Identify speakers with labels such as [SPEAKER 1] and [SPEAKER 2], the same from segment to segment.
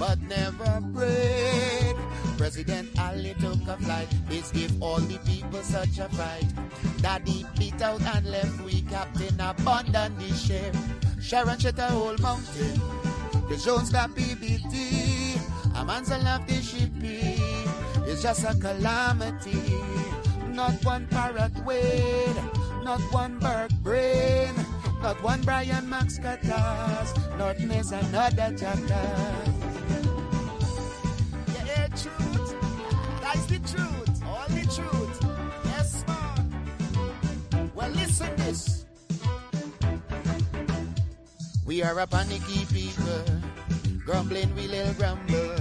[SPEAKER 1] but never prayed. President Ali took a flight. This gave all the people such a fright. Daddy beat out and left. We captain abandoned the ship. Sharon shut a whole mountain. The Jones got PBT. A man's a love the shippy. It's just a calamity. Not one parrot Wade, not one Burke Brain, not one Brian Max Katas, not miss another jackass. Yeah, truth, that's the truth, all the truth. Yes, man. Well, listen this. We are a panicky people, grumbling we little grumble.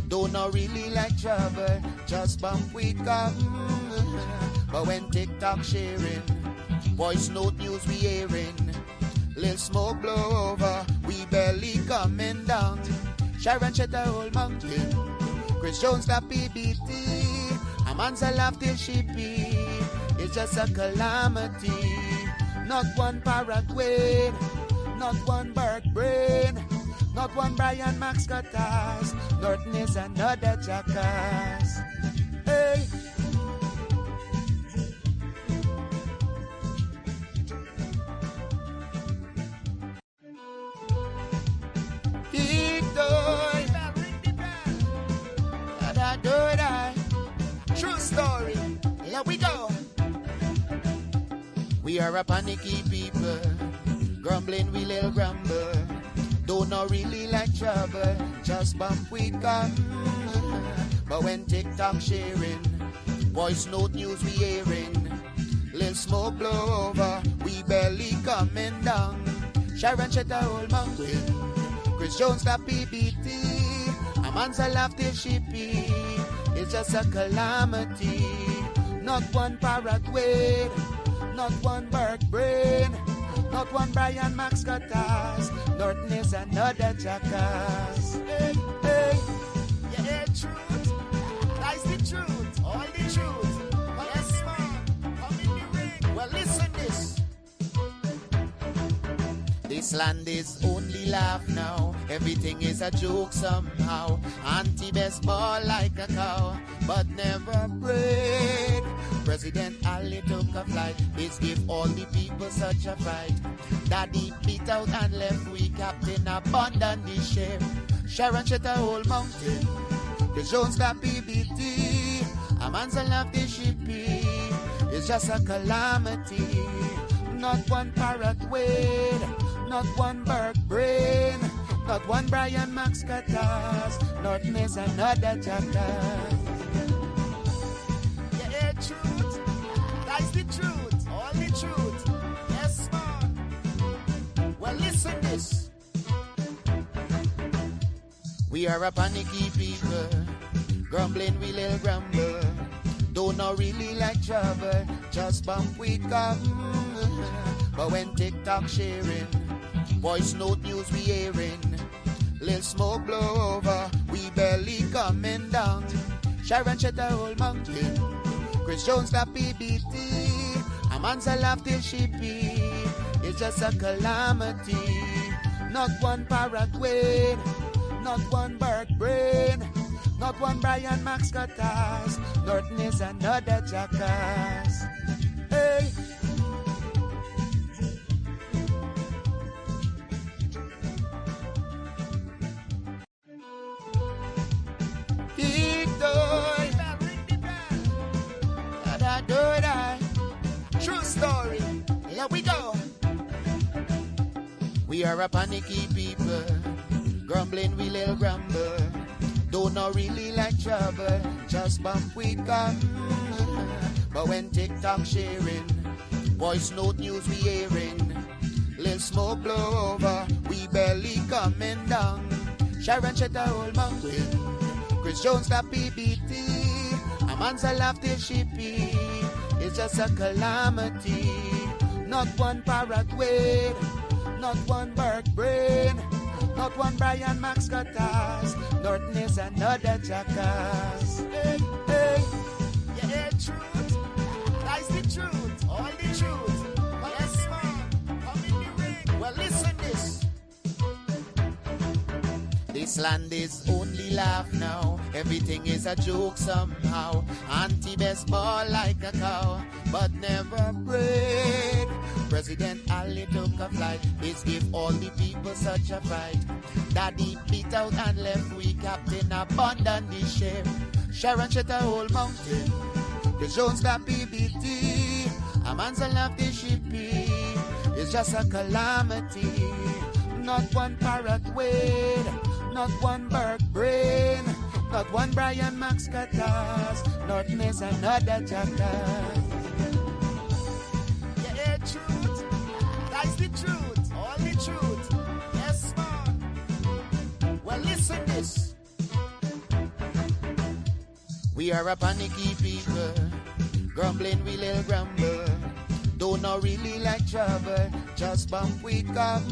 [SPEAKER 1] Don't know really like trouble, just bump we come. But when TikTok sharing, voice note news we hearing, little smoke blow over, we barely coming down. Sharon shut a whole mountain, Chris Jones got PBT, a man's a laugh till she pee. It's just a calamity. Not one parrot Wade, not one Burke Brain, not one Brian Max Katas, Norton is another jackass. Hey. True story, here we go. We are a panicky people, grumbling we little grumble. Don't know really like trouble, just bump we come. But when TikTok sharing, voice note news we hearing, little smoke blow over, we barely coming down. Sharon shut a whole mountain, Chris Jones got PBT, a man's a laugh till she pee. It's just a calamity. Not one parrot Wade, not one Burke Brain, not one Brian Max Katas, Norton is another jackass. Hey, hey, yeah, truth, that's the truth, all the truth. Yes, man, come in the ring. Well, listen this. This land is only laugh now. Everything is a joke somehow. Anti-best ball like a cow, but never prayed. President Ali took a flight. This gave all the people such a fright. Daddy beat out and left. We captain abandoned the ship. Sharon shut a whole mountain. The Jones got PBT. A man's a love the shippy. It's just a calamity. Not one parrot Wade, not one Burke Brain, not one Brian Max Katas, not miss another jackass. Yeah, truth, that's the truth, all the truth. Yes, man. Well, listen this. We are a panicky people, grumbling we little grumble. Don't know really like trouble, just bump we come. But when TikTok sharing, voice note news we hearing, little smoke blow over, we barely coming down. Sharon shut a whole mountain, Chris Jones got PBT, a man's a laugh till she pee. It's just a calamity. Not one parrot Wade, not one Burke Brain, not one Brian Max Katas, Norton is another jackass. Hey. True story, here we go. We are a panicky people, grumbling we little grumble. Don't know really like trouble, just bump we come. But when TikTok sharing, voice note news we hearing, little smoke blow over, we barely coming down. Sharon shut a whole mountain, Chris Jones got PBT, a man's a laugh till she pee. It's just a calamity. Not one parrot Wade, not one Burke Brain, not one Brian Max Katas, Norton is another jackass. Hey, hey, yeah, truth, that's the truth, all the truth. Yes, man, come in the ring. Well, listen this. This land is only laugh now. Everything is a joke somehow. Anti-best ball like a cow, but never break. President Ali took a flight. This give all the people such a fright. Daddy beat out and left. We captain abandoned the ship. Sharon shut a whole mountain. The Jones got PBT. A man's a love the shippy. It's just a calamity. Not one parrot wade, not one bird brain, not one Brian Max Catas, not miss another jackass. Yeah, truth. That's the truth. All the truth. Yes, man. Well, listen this. We are a panicky people, grumbling we little grumble. Don't know really like trouble, just bump we come.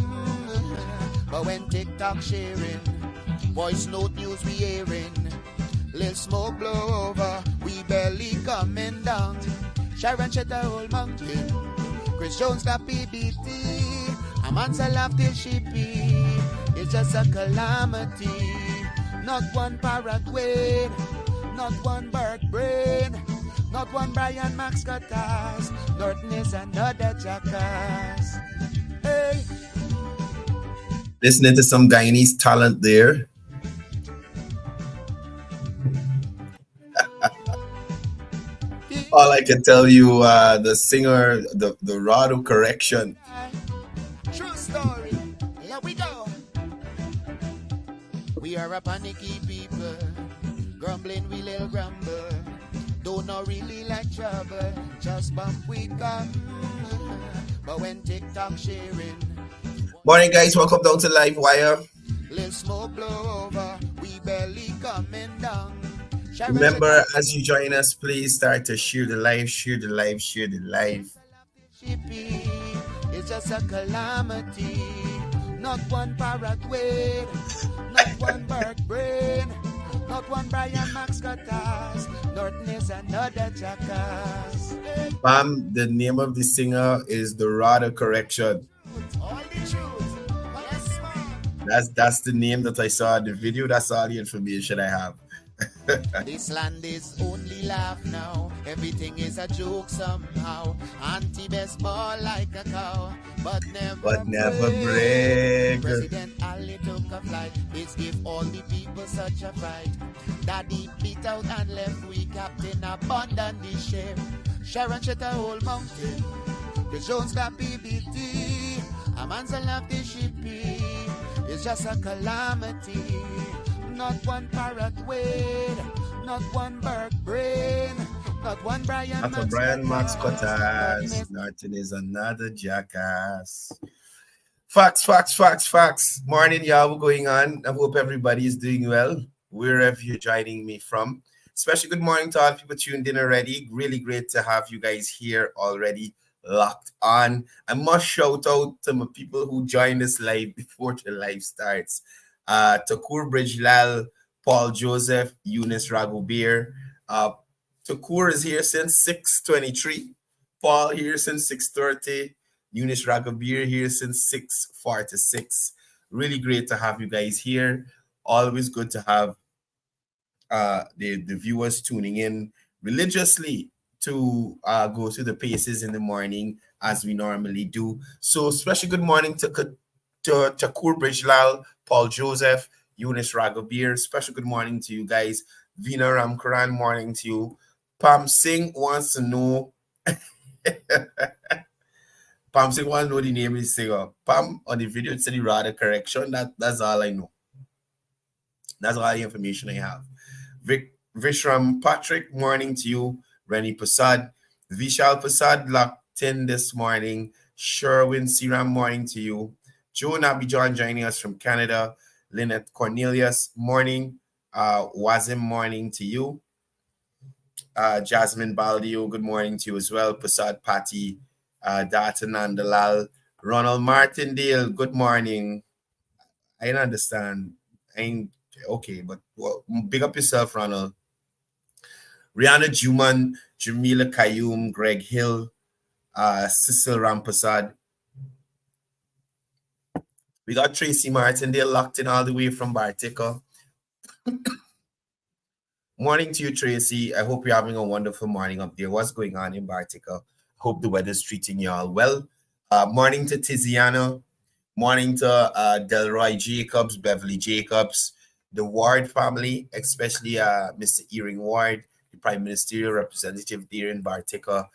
[SPEAKER 1] But when TikTok sharing, voice note news we hearing, little smoke blow over, we barely coming down. Sharon shut the whole mountain, Chris Jones got PBT, a man's a laugh till she pee. It's just a calamity, not one parrot wade, not one bird brain, not one Brian Max Catas, Norton is another jackass. Hey.
[SPEAKER 2] Listening to some Guyanese talent there. All I can tell you, the singer, the Rado correction.
[SPEAKER 1] True story. Here we go. We are a panicky people, grumbling we little grumble. Don't know really like trouble, just bump we come. But when TikTok sharing.
[SPEAKER 2] Morning, guys. Welcome down to Livewire.
[SPEAKER 1] Little smoke blow over, we barely coming down.
[SPEAKER 2] Remember, as you join us, please start to share the live, share the live, share the live.
[SPEAKER 1] It's just a calamity, not one parrot wade, not one bird brain, not one Brian Max Catas, Norton is another jackass.
[SPEAKER 2] The name of the singer is the Rado Correction.
[SPEAKER 1] All the truth. Yes, man.
[SPEAKER 2] That's the name that I saw in the video. That's all the information I have.
[SPEAKER 1] This land is only laugh now. Everything is a joke somehow. Anti-best ball like a cow, but never break. President Ali took a flight. This give all the people such a fright. Daddy beat out and left. We captain abandoned the ship. Sharon shut a whole mountain. The Jones got PBT. A man's a love the shippy. It's just a calamity. Not one parrot wade, not one bird brain, not one Brian
[SPEAKER 2] Max Catas. Norton is another jackass. Facts. Morning, y'all. What's going on? I hope everybody is doing well, wherever you're joining me from. Especially good morning to all people tuned in already. Really great to have you guys here already locked on. I must shout out to my people who joined us live before the live starts. Takur Bridgelal, Paul Joseph, Eunice Ragobir. Takur is here since 6:23. Paul here since 6:30. Eunice Ragobir here since 6:46. Really great to have you guys here. Always good to have the viewers tuning in religiously to go through the paces in the morning as we normally do. So special good morning to Takur Bridgelal, Paul Joseph, Eunice Ragobir. Special good morning to you guys. Vina Ramkaran, morning to you. Pam Singh wants to know. Pam Singh wants to know the name of the singer. Pam, on the video, it said the Rado Correction. That's all I know. That's all the information I have. Vishram Patrick, morning to you. Rennie Prasad. Vishal Prasad, locked in this morning. Sherwin Siram, morning to you. Joe Nabijan joining us from Canada. Lynette Cornelius, morning. Wazim, morning to you. Jasmine Baldio, good morning to you as well. Prasad Patti, Datan Dalal. Ronald Martindale, good morning. I don't understand. Okay, but big up yourself, Ronald. Rihanna Juman, Jamila Kayum, Greg Hill, Cecil Rampasad. We got Tracy Martindale locked in all the way from Bartica. Morning to you, Tracy. I hope you're having a wonderful morning up there. What's going on in Bartica? Hope the weather's treating you all well. Morning to Tiziana. Morning to Delroy Jacobs, Beverly Jacobs, the Ward family, especially Mr. Earing Ward, the Prime Ministerial Representative there in Bartica,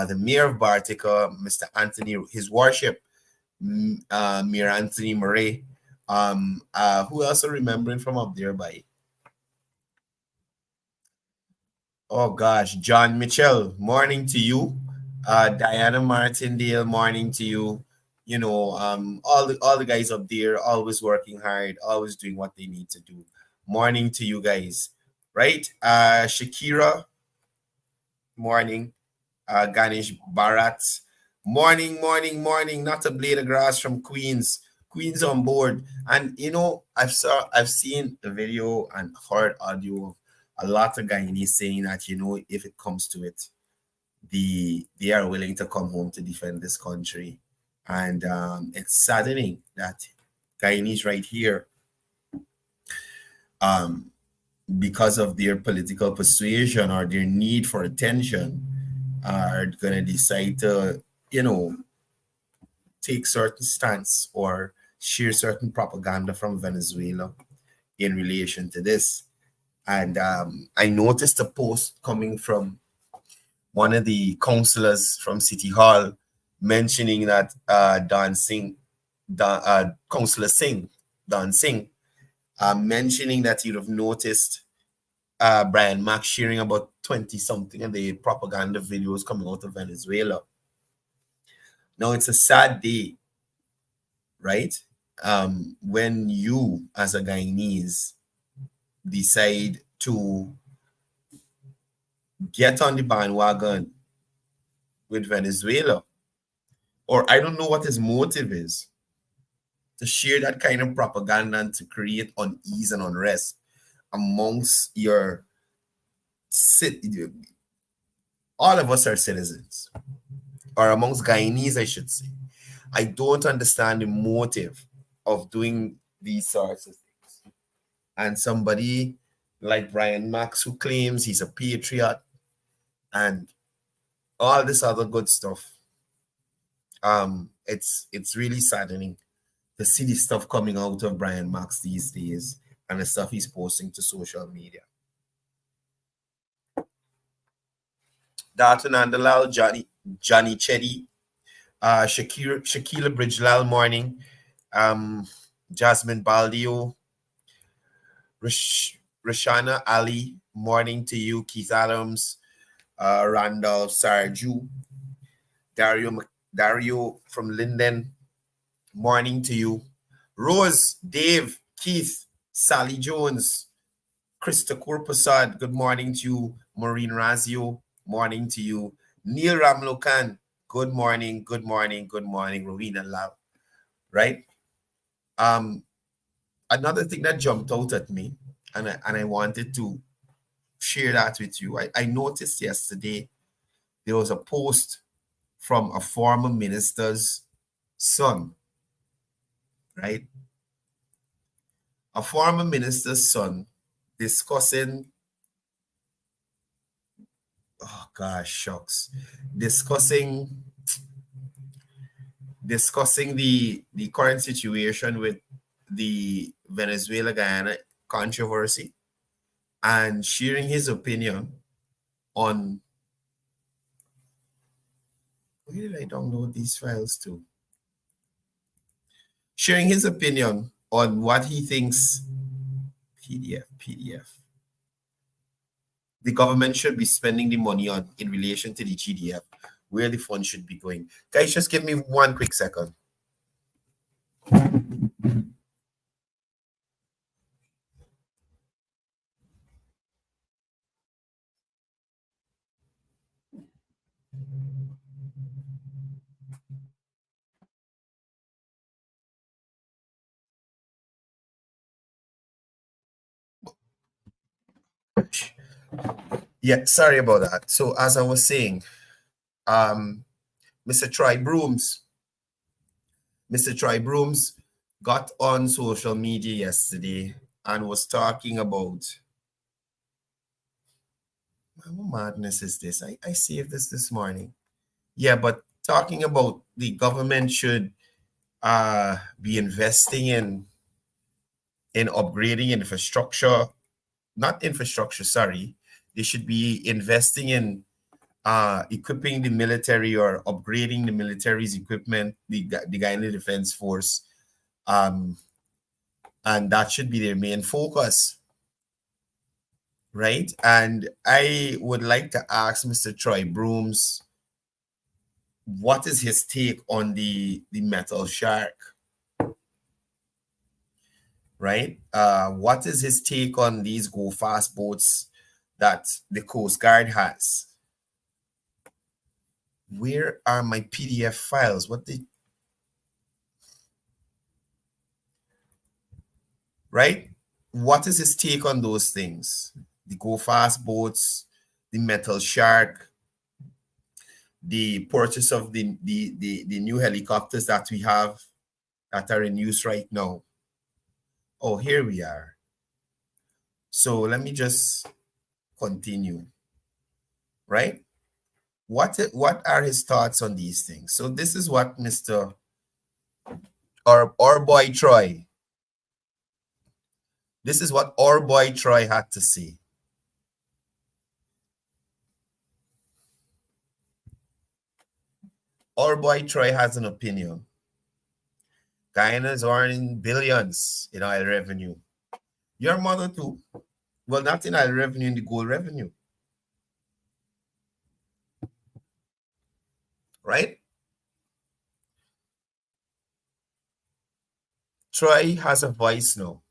[SPEAKER 2] the Mayor of Bartica, Mr. Anthony, his worship, Mayor Anthony Murray. Who else are remembering from up there by? Oh gosh, John Mitchell, morning to you. Diana Martindale, morning to you. You know, all the guys up there always working hard, always doing what they need to do. Morning to you guys, right? Shakira, morning. Ganesh Bharat, morning. Not a blade of grass from Queens. Queens on board, and you know, I've seen a video and heard audio of a lot of Guyanese saying that, you know, if it comes to it, they are willing to come home to defend this country. And it's saddening that Guyanese right here, because of their political persuasion or their need for attention, are going to decide to, you know, take certain stance or share certain propaganda from Venezuela in relation to this. And I noticed a post coming from one of the councillors from City Hall mentioning that Councillor Don Singh, mentioning that he'd have noticed Brian Mack sharing about 20-something of the propaganda videos coming out of Venezuela. Now, it's a sad day, right? When you, as a Guyanese, decide to get on the bandwagon with Venezuela, or I don't know what his motive is, to share that kind of propaganda and to create unease and unrest amongst your city. All of us are citizens, or amongst Guyanese, I should say. I don't understand the motive of doing these sorts of things. And somebody like Brian Max, who claims he's a patriot and all this other good stuff, it's really saddening to see the stuff coming out of Brian Max these days and the stuff he's posting to social media. Darton Andalal, Johnny Chetty, Shakila Bridgelal, morning. Jasmine Baldio, Rashana Ali, morning to you. Keith Adams, Randolph Sarju, Dario from Linden, morning to you. Rose, Dave, Keith, Sally Jones, Krista Kurprasad, good morning to you. Maureen Razio, morning to you. Neil Ramlokan, good morning. Rowena Lau, right? Another thing that jumped out at me, and I wanted to share that with you. I noticed yesterday there was a post from a former minister's son, right? A former minister's son discussing, oh gosh, shucks, discussing the current situation with the Venezuela-Guyana controversy and sharing his opinion on, where did I download these files to? Sharing his opinion on what he thinks, PDF. The government should be spending the money on in relation to the GDF, where the funds should be going. Guys, just give me one quick second. Yeah, sorry about that. So as I was saying, Mr. Troy Brooms got on social media yesterday and was talking about, what madness is this? I saved this morning. Yeah, but talking about the government should be investing in upgrading infrastructure, not infrastructure, sorry. They should be investing in equipping the military or upgrading the military's equipment, the Guyana Defense Force, and that should be their main focus, right? And I would like to ask Mr. Troy Brooms, what is his take on the metal shark, right? What is his take on these go fast boats that the Coast Guard has? Where are my PDF files? Right? What is his take on those things? The go fast boats, the metal shark, the purchase of the new helicopters that we have that are in use right now. Oh, here we are. So let me just continue, right? What are his thoughts on these things? So this is what Mr. Our boy Troy, this is what our boy Troy had to say. Our boy Troy has an opinion. Guyana is earning billions in oil revenue. Your mother too. Well, not in oil revenue, in the gold revenue. Right? Troy has a voice now.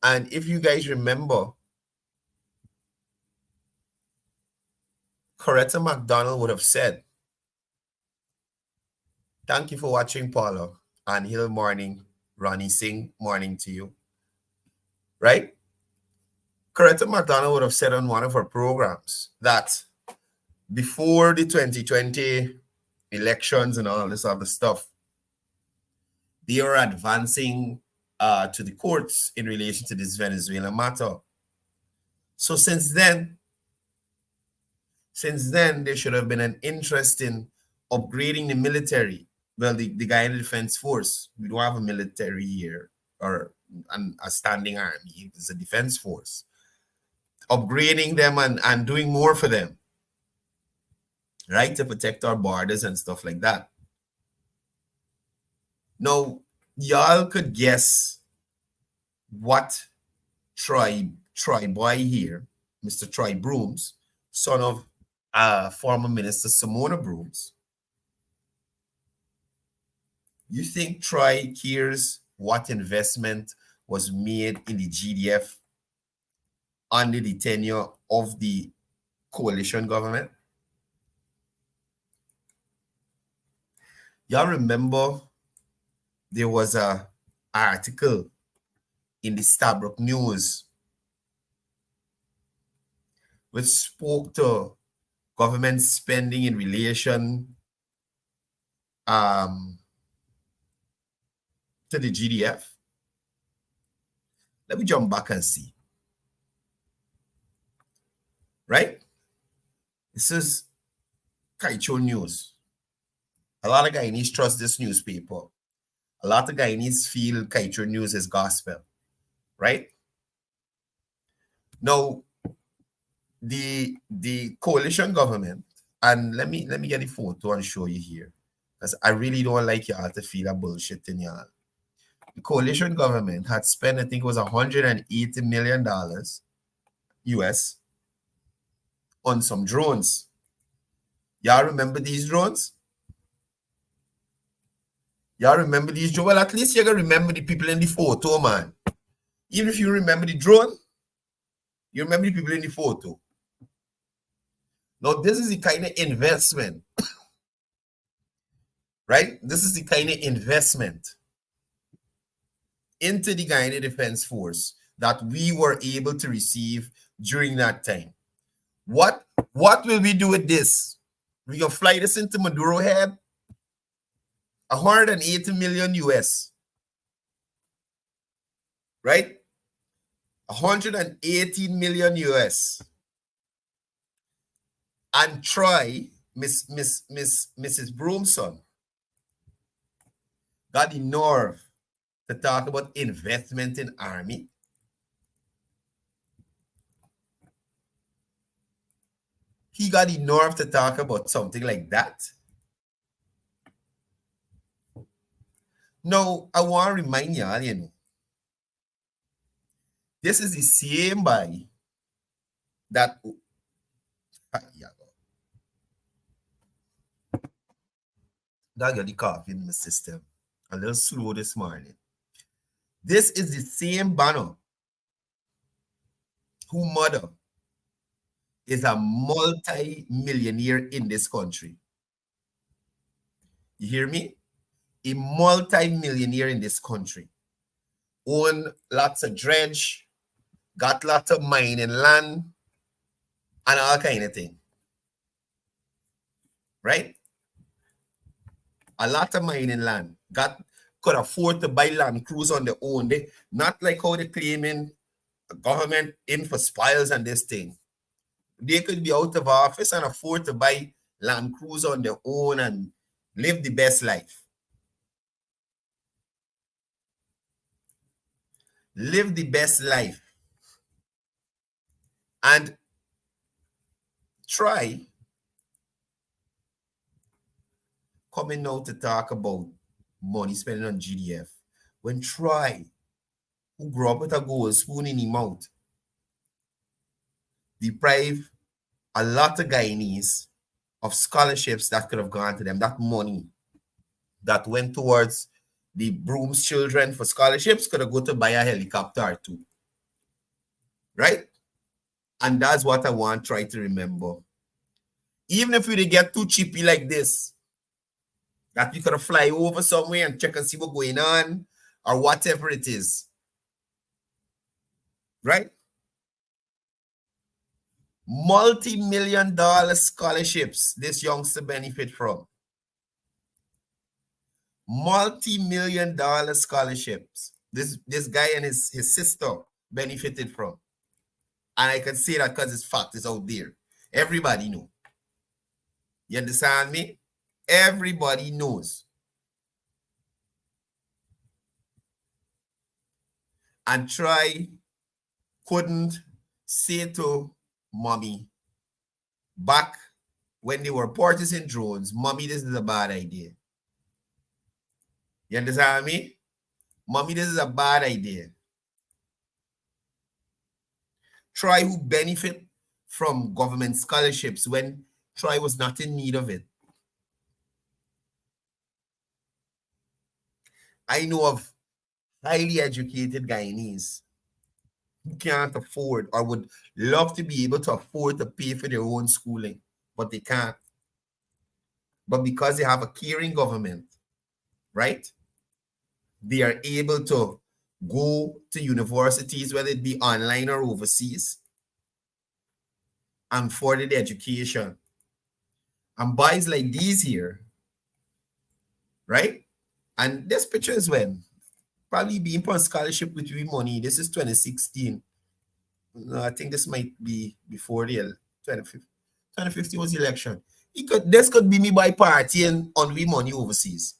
[SPEAKER 2] And if you guys remember, Coretta McDonald would have said, thank you for watching, Paula. And Hill morning, Ronnie Singh, morning to you. Right? Coretta McDonald would have said on one of her programs that before the 2020 elections and all this other stuff, they are advancing to the courts in relation to this Venezuela matter. So since then, there should have been an interest in upgrading the military. Well, the Guyana Defense Force, we don't have a military here or a standing army. It's a defense force. Upgrading them and doing more for them, right? To protect our borders and stuff like that. Now, y'all could guess what Troy boy here, Mr. Troy Brooms, son of former Minister Simona Brooms. You think Troy cares what investment was made in the GDF under the tenure of the coalition government? Y'all remember there was an article in the Stabrook News which spoke to government spending in relation to the GDF. Let me jump back and see. Right? This is Kaicho News. A lot of Guyanese trust this newspaper. A lot of Guyanese feel Kaicho News is gospel. Right? Now, the coalition government, and let me get the photo and show you here, because I really don't like y'all to feel a bullshit in y'all. The coalition government had spent, I think it was $180 million US on some drones. Y'all remember these drones? Y'all remember these drones? Well, at least you're going to remember the people in the photo, man. Even if you remember the drone, you remember the people in the photo. Now, this is the kind of investment, right? This is the kind of investment into the Guyana Defense Force that we were able to receive during that time. What will we do with this? We gonna fly this into Maduro head? 180 million US, right? 118 million US. And Troy, Mrs. Broomson, got the nerve to talk about investment in army. He got the nerve to talk about something like that. Now, I want to remind y'all, this is the same guy that got the coffee in the system. A little slow this morning. This is the same Banner who mother is a multi-millionaire in this country. You hear me? A multi-millionaire in this country. Own lots of dredge, got lots of mining land, and all kind of thing. Right? A lot of mining land. Could afford to buy land cruise on their own. They not like how they claiming the government in for spoils and this thing. They could be out of office and afford to buy land cruise on their own and live the best life. Live the best life. And try coming out to talk about money spending on GDF when Troy, who grew up with a gold spoon in his mouth, deprive a lot of Guyanese of scholarships that could have gone to them. That money that went towards the Broom's children for scholarships could have go to buy a helicopter too. Right? And that's what I want to try to remember. Even if we get too cheapy like this, that we could have fly over somewhere and check and see what's going on or whatever it is. Right? Multi-million-dollar scholarships this youngster benefit from. Multi-million-dollar scholarships. This guy and his sister benefited from. And I can say that because it's fact, it's out there. Everybody know. You understand me? Everybody knows. And Troy couldn't say to mommy back when they were purchasing drones, mommy, this is a bad idea. You understand me? Mommy, this is a bad idea. Troy, who benefit from government scholarships when Troy was not in need of it. I know of highly educated Guyanese who can't afford or would love to be able to afford to pay for their own schooling, but they can't. But because they have a caring government, right, they are able to go to universities, whether it be online or overseas, and further the education. And boys like these here, right? And this picture is when probably being put on scholarship with we money. This is 2016. I think this might be before the 2015 was the election. This could be me by partying on we money overseas.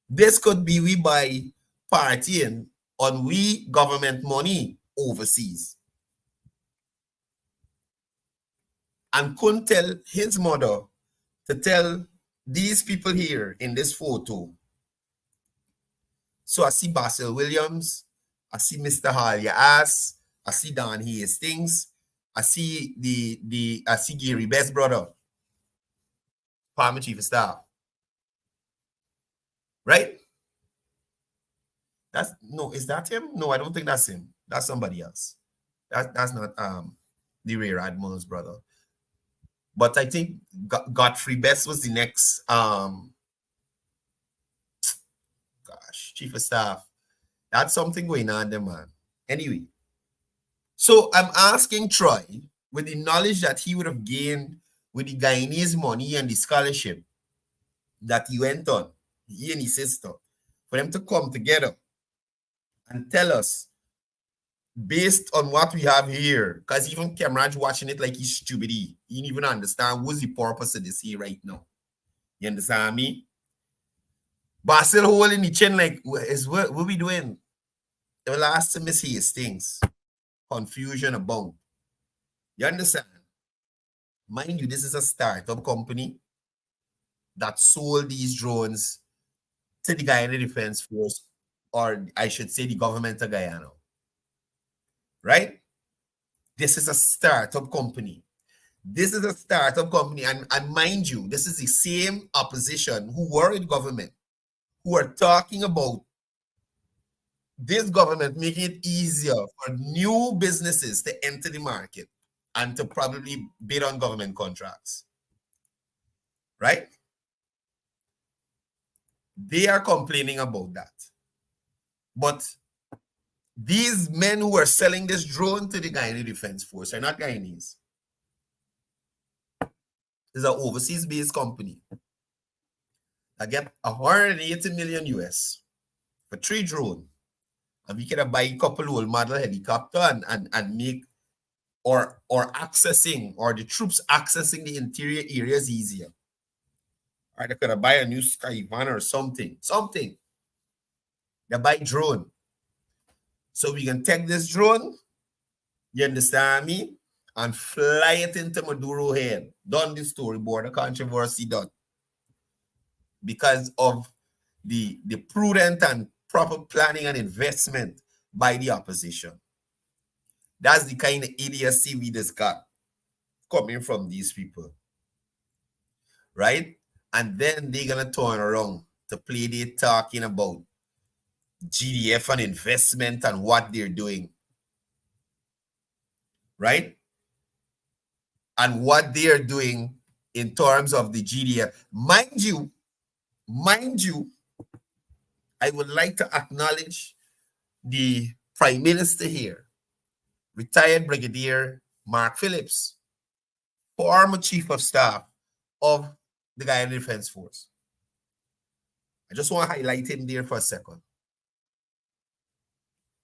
[SPEAKER 2] This could be we by partying on we government money overseas. And couldn't tell his mother to tell these people here in this photo. So I see Basil Williams, I see Mr. Halia Ass, I see Don Hastings, I see I see Gary Best brother, Farmer Chief of Staff. Right? Is that him? No, I don't think that's him. That's somebody else. That's not the Rear Admiral's brother. But I think Godfrey Best was the next Chief of Staff. That's something going on there, man. Anyway, so I'm asking Troy, with the knowledge that he would have gained with the Guyanese money and the scholarship, that he went on, he and his sister, for them to come together and tell us, based on what we have here, because even Cameron watching it like he's stupid. He didn't even understand what's the purpose of this here right now. You understand me? But still holding the chin like, what we doing? The last time is here things. Confusion about. You understand? Mind you, this is a startup company that sold these drones to the Guyana Defense Force, or I should say the government of Guyana. Right? This is a startup company. This is a startup company. And mind you, this is the same opposition who were in government, who are talking about this government making it easier for new businesses to enter the market and to probably bid on government contracts. Right? They are complaining about that. But these men who are selling this drone to the Guyana Defense Force are not Guyanese. It's an overseas-based company that get 180 million US for 3 drones. And we can buy a couple old model helicopter and make or accessing, or the troops accessing the interior areas easier. Or they could buy a new Skyvan or something. They buy drone. So we can take this drone, you understand me, and fly it into Maduro head. Done the storyboard, the controversy done. Because of the prudent and proper planning and investment by the opposition. That's the kind of idiocy we just got coming from these people. Right? And then they're going to turn around to play they talking about GDF and investment and what they're doing. Right? And what they're doing in terms of the GDF. Mind you, I would like to acknowledge the Prime Minister here, retired Brigadier Mark Phillips, former Chief of Staff of the Guyana Defense Force. I just want to highlight him there for a second.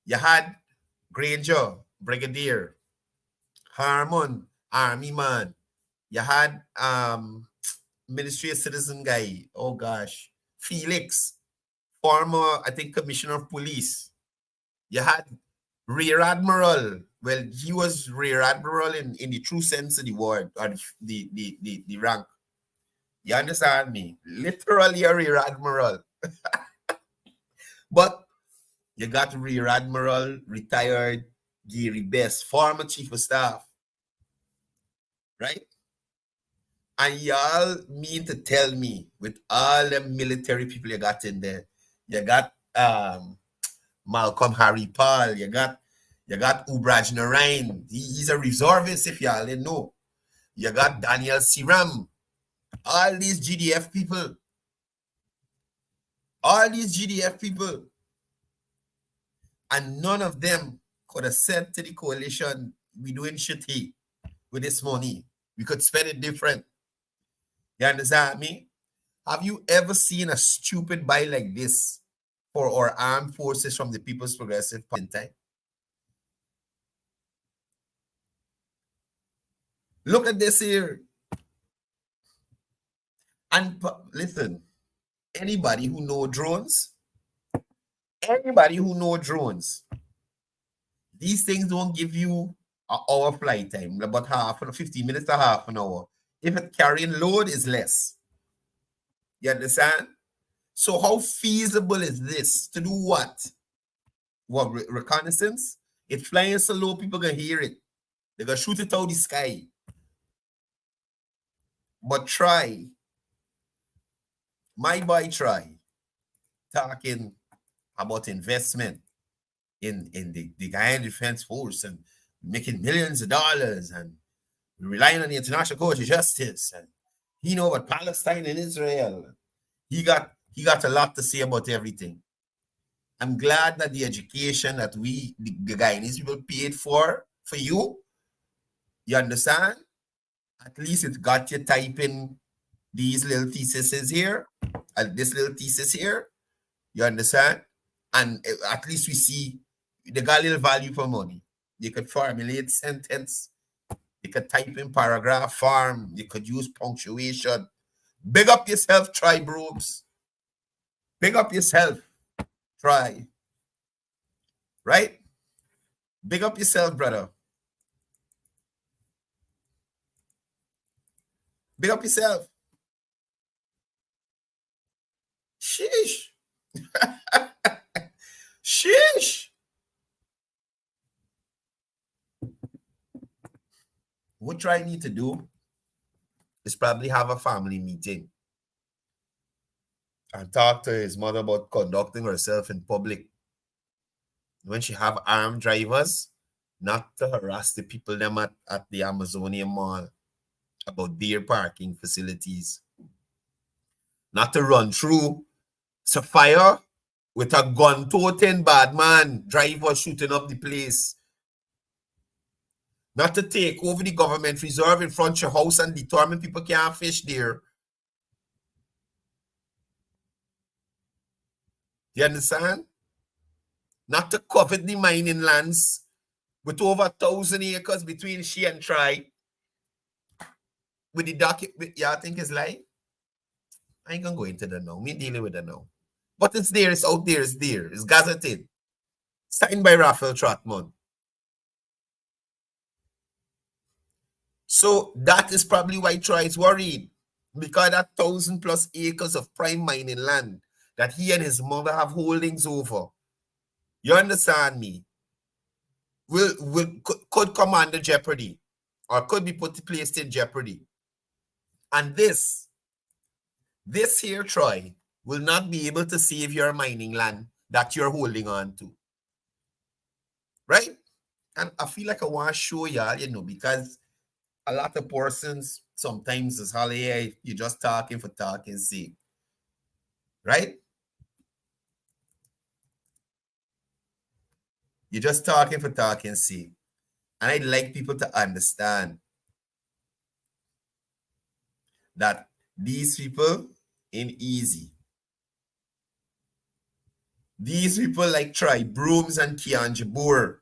[SPEAKER 2] You had Granger, Brigadier, Harmon, Army man. You had Ministry of Citizen guy, oh gosh, Felix, former, I think, Commissioner of Police. You had Rear Admiral. Well, he was Rear Admiral in the true sense of the word, or the rank. You understand me? Literally a Rear Admiral. But you got Rear Admiral, retired Gary Best, former Chief of Staff. Right? And y'all mean to tell me, with all the military people you got in there, you got Malcolm Harry Paul, you got Ubraj Narain, he's a reservist if y'all didn't know. You got Daniel Siram, all these GDF people, and none of them could have said to the coalition, we doing shit here with this money. We could spend it different. You understand me? Have you ever seen a stupid buy like this for our armed forces from the People's Progressive Party in time? Look at this here. And listen, anybody who know drones, these things don't give you an hour flight time, about 15 minutes to half an hour. If it carrying load is less. You understand? So how feasible is this? To do what? What, reconnaissance? It's flying so low, people can hear it. They're going to shoot it out the sky. But try. My boy try. Talking about investment in the Guyana Defense Force and making millions of dollars and relying on the International Court of Justice. And he know about Palestine and Israel. He got a lot to say about everything. I'm glad that the education that we, the Guyanese people, paid for you understand? At least it got you typing these little theses here, and this little thesis here, you understand? And at least we see they got a little value for money. You could formulate sentence, you could type in paragraph form, you could use punctuation. Big up yourself, try bros. Big up yourself, try. Right? Big up yourself, brother. Big up yourself. Sheesh. Sheesh. What Try need to do is probably have a family meeting and talk to his mother about conducting herself in public. When she have armed drivers, not to harass the people them at the Amazonian Mall about their parking facilities. Not to run through Sapphire with a gun-toting bad man, driver shooting up the place. Not to take over the government reserve in front of your house and determine people can't fish there. You understand? Not to covet the mining lands with over 1,000 acres between she and Try. With the document, y'all think it's like? I ain't gonna go into that now. Me dealing with that now. But it's there, it's out there, it's there. It's gazetted. Signed by Raphael Trotman. So that is probably why Troy is worried. Because that 1,000+ acres of prime mining land that he and his mother have holdings over. You understand me? Could come under jeopardy. Or could be placed in jeopardy. And this here, Troy, will not be able to save your mining land that you're holding on to. Right? And I feel like I want to show y'all, because a lot of persons sometimes is Holly, you're just talking for talking's sake. Right? You're just talking for talking's sake. And I'd like people to understand that these people ain't easy. These people like Try Brooms and Kianjabur,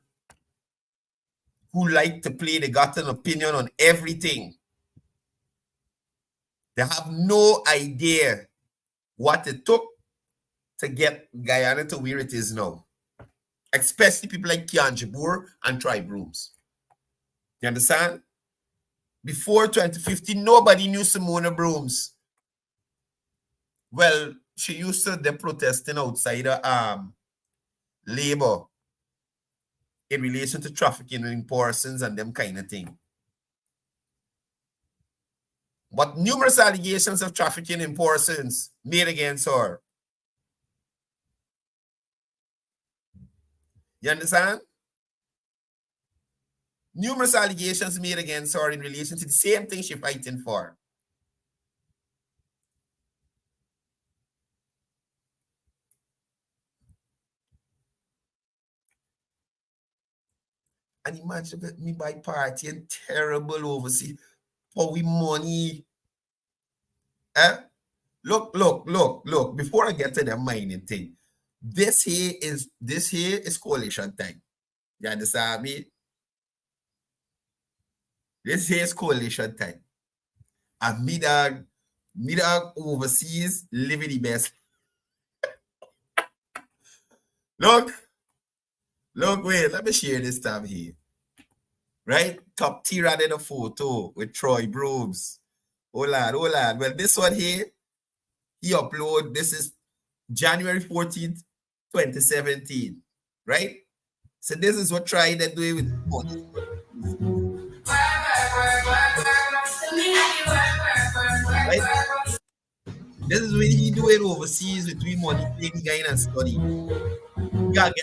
[SPEAKER 2] who like to play, they got an opinion on everything. They have no idea what it took to get Guyana to where it is now. Especially people like Kianjabur and Try Brooms. You understand? Before 2015, nobody knew Simona Brooms. Well, she used to be protesting outside labor in relation to trafficking in persons and them kind of thing. But numerous allegations of trafficking in persons made against her. You understand? Numerous allegations made against her in relation to the same thing she's fighting for. And imagine me by party and terrible overseas for we money. Look. Before I get to the mining thing, this here is coalition time. You understand me? This here is coalition time. And me dog overseas living the best. Look, wait, let me share this time here. Right? Top tier added a photo with Troy Brooms. Hold on. Well, this one here, he uploaded, this is January 14th, 2017. Right? So this is what Troy did doing with money. Right? This is what he doing overseas with we money things going and study. He got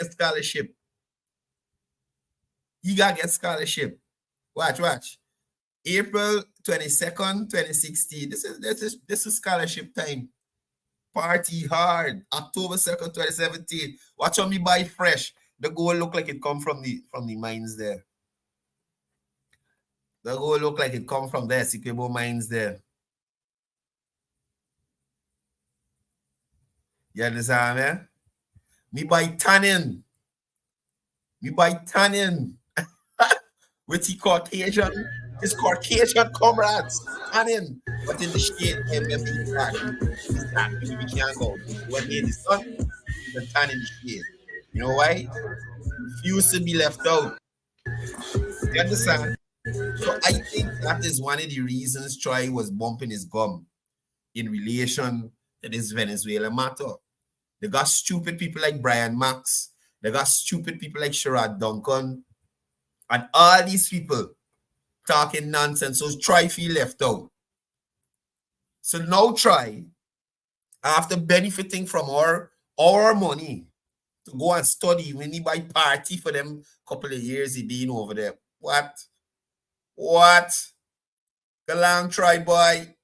[SPEAKER 2] get scholarship. Watch. April 22nd, 2016. This is scholarship time. Party hard. October 2nd, 2017. Watch how me buy fresh. The gold look like it come from the mines there. The gold look like it come from the Essequibo mines there. You understand, man? Me buy tannin. Me buy tannin. With his Caucasian comrades. Tannin. But in the shade, when we can't go. When he in the sun, we can tan in the shade. You know why? Refuse to be left out. You understand? So I think that is one of the reasons Troy was bumping his gum in relation to this Venezuela matter. They got stupid people like Brian Max. They got stupid people like Sherrod Duncan. And all these people talking nonsense. So Troy feel left out. So now Troy, after benefiting from our money to go and study, when he buy party for them couple of years he been over there. What? Go long Troy boy.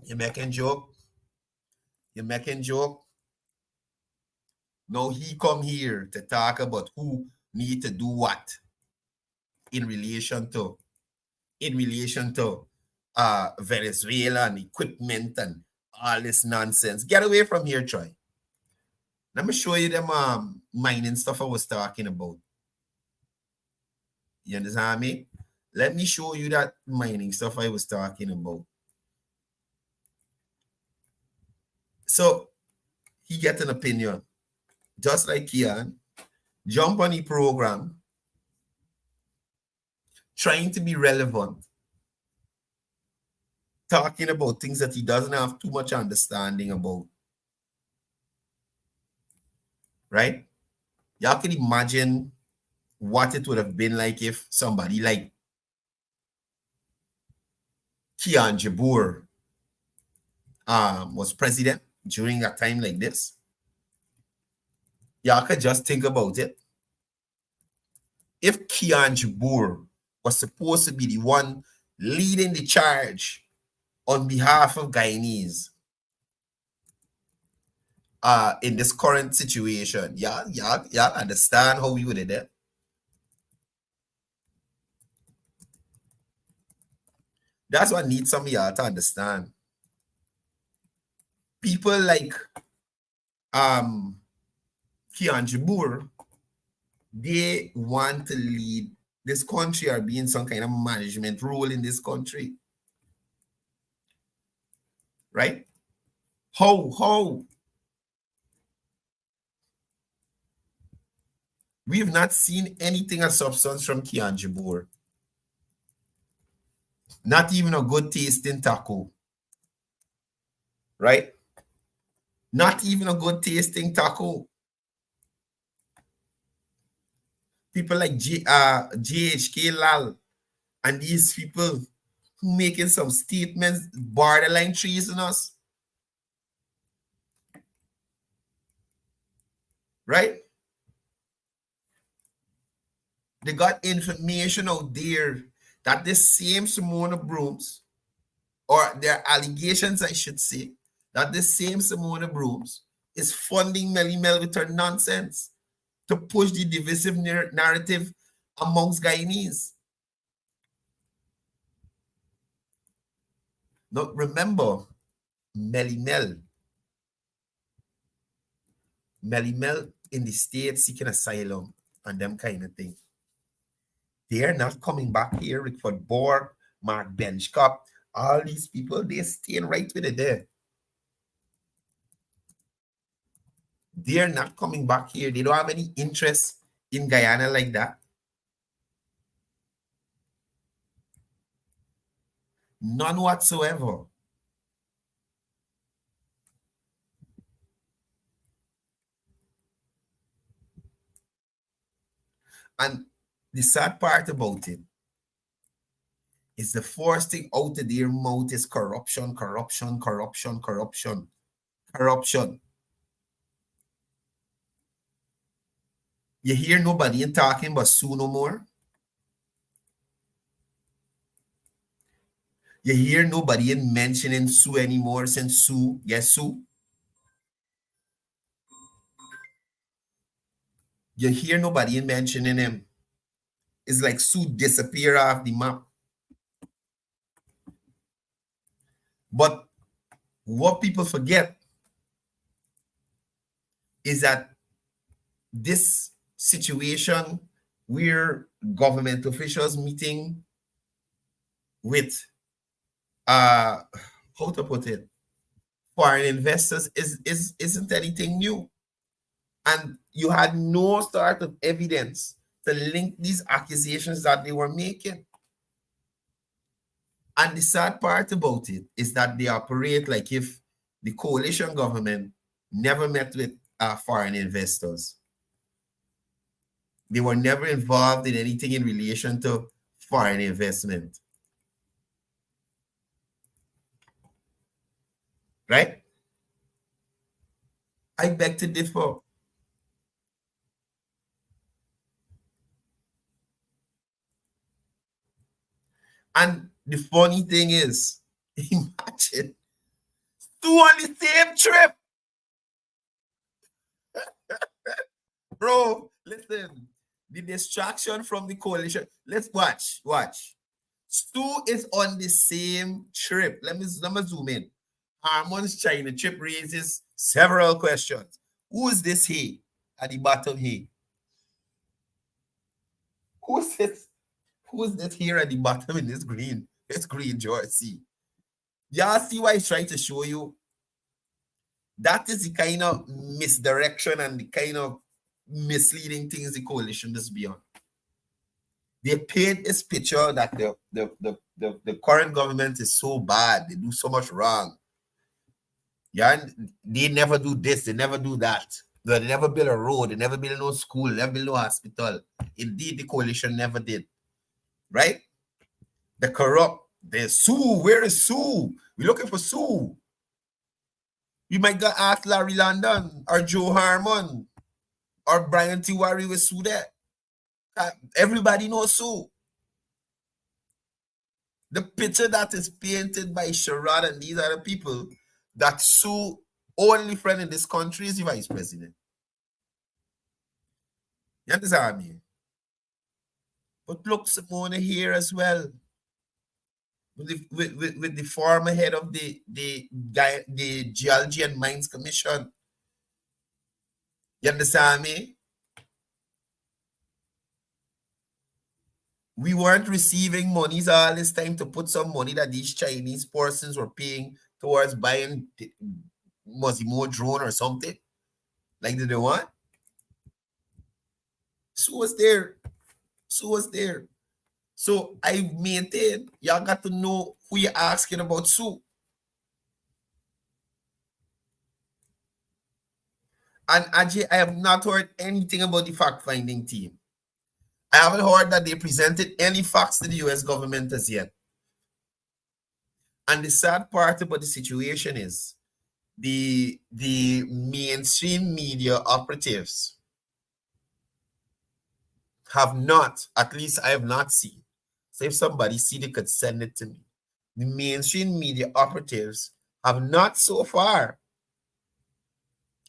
[SPEAKER 2] You making joke? Now he come here to talk about who need to do what in relation to Venezuela and equipment and all this nonsense. Get away from here, Troy. Let me show you them mining stuff I was talking about. You understand me? Let me show you that mining stuff I was talking about. So he get an opinion, just like Kian, jump on the program, trying to be relevant, talking about things that he doesn't have too much understanding about. Right? Y'all can imagine what it would have been like if somebody like Kian Jabur was president during a time like this. Y'all could just think about it. If Kian Jabur was supposed to be the one leading the charge on behalf of Guyanese in this current situation, y'all understand how we would have done it? That's what needs some of y'all to understand. People like Kian Jabur, they want to lead this country or be in some kind of management role in this country. Right? How? We have not seen anything of substance from Kian Jabur. Not even a good tasting taco. Right? Not even a good tasting taco. People like JHK Lal and these people who making some statements borderline treasonous. Right? They got information out there that this same Simona Brooms, or their allegations, I should say, that this same Simona Brooms is funding Melly Mel with her nonsense to push the divisive narrative amongst Guyanese. Now, remember, Melly Mel in the States seeking asylum and them kind of thing. They're not coming back here. Rickford Borg, Mark Benchcop, all these people, they're staying right with it there. They're not coming back here. They don't have any interest in Guyana like that. None whatsoever. And the sad part about it is the first thing out of their mouth is corruption. You hear nobody in talking but Sue no more. You hear nobody in mentioning Sue anymore since Sue. Yes, Sue. You hear nobody in mentioning him. It's like Sue disappear off the map. But What people forget is that this situation where government officials meeting with how to put it, foreign investors isn't anything new. And you had no sort of evidence to link these accusations that they were making. And the sad part about it is that they operate like if the coalition government never met with foreign investors. They were never involved in anything in relation to foreign investment. Right? I beg to differ. And the funny thing is, imagine two on the same trip. Bro, listen, the distraction from the coalition. Let's watch. Stu is on the same trip. Let me zoom in. Harmon's China trip raises several questions. Who is this he at the bottom here? Who's this? Who's this here at the bottom in this green? This green jersey. Y'all see why he's trying to show you? That is the kind of misdirection and the kind of misleading things the coalition is beyond. They paint this picture that the current government is so bad, they do so much wrong. Yeah, they never do this, they never do that. They never build a road, they never build no school, they never build no hospital. Indeed, the coalition never did. Right? The corrupt, there's Sue. Where is Sue? We're looking for Sue. You might go ask Larry London or Joe Harmon or Brian Tiwari with Sue there. Everybody knows Sue. The picture that is painted by Sherrod and these other people that Sue only friend in this country is the vice president. You understand me? But look, Simona here as well. With the former head of the Geology and Mines Commission. You understand me? We weren't receiving monies all this time to put some money that these Chinese persons were paying towards buying Mozimo drone or something. Like did they want? Sue was there. So I maintain y'all got to know who you're asking about Sue. And Ajay, I have not heard anything about the fact-finding team. I haven't heard that they presented any facts to the US government as yet. And the sad part about the situation is the mainstream media operatives have not, at least I have not seen. So if somebody see, they could send it to me. The mainstream media operatives have not so far